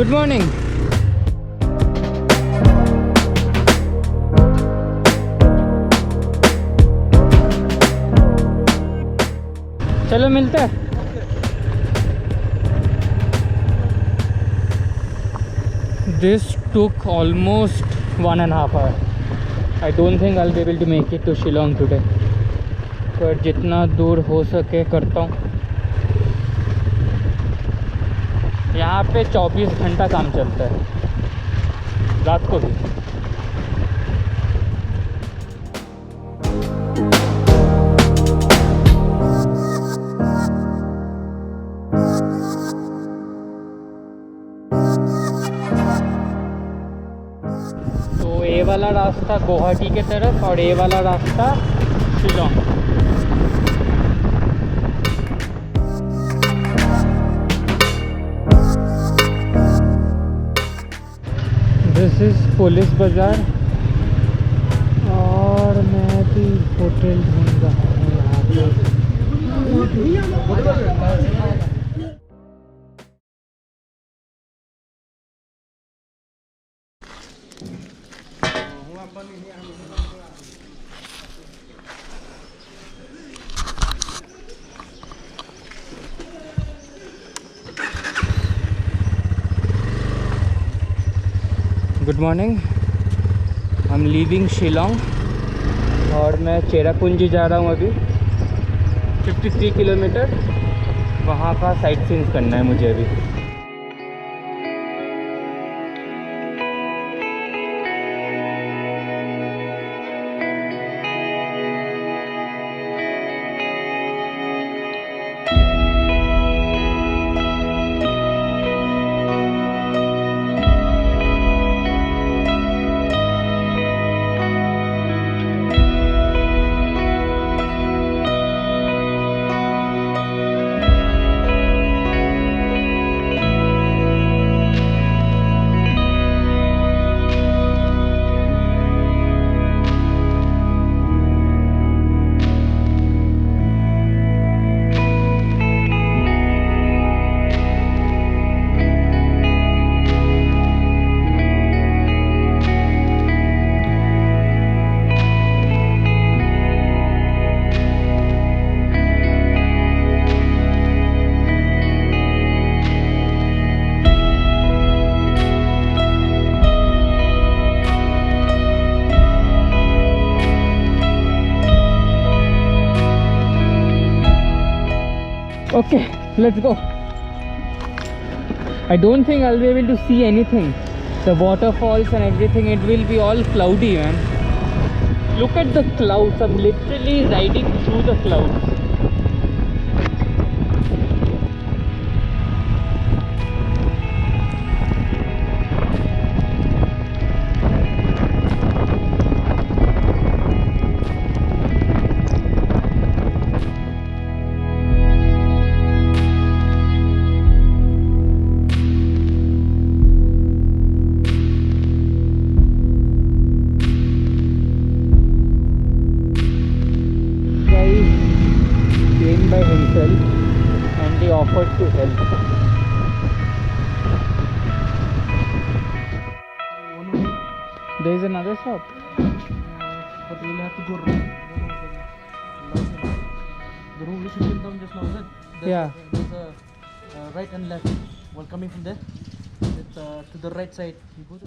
Good morning. चलो मिलते हैं। This took almost 1.5 hours. I don't think I'll be able to make it to Shillong today. पर जितना दूर हो सके करता हूँ। यहाँ पे 24 घंटा काम चलता है, रात को भी। तो ये वाला रास्ता गुवाहाटी के तरफ और ये वाला रास्ता शिलोंग। दिस इज पुलिस बाज़ार और मैं भी होटल ढूंढ रहा हूँ यहाँ पे। Good morning. I am leaving Shillong और मैं चेरापूंजी जा रहा हूँ अभी। 53 किलोमीटर वहाँ का साइट सीइंग करना है मुझे अभी। Okay, let's go. I don't think I'll be able to see anything. The waterfalls and everything, it will be all cloudy, man. Look at the clouds. I'm literally riding through the clouds. By himself and he offered to help. There is another shop. But we'll have to go around. The room which you came down just now, is it? There's a right and left. While coming from there, it's to the right side. You go to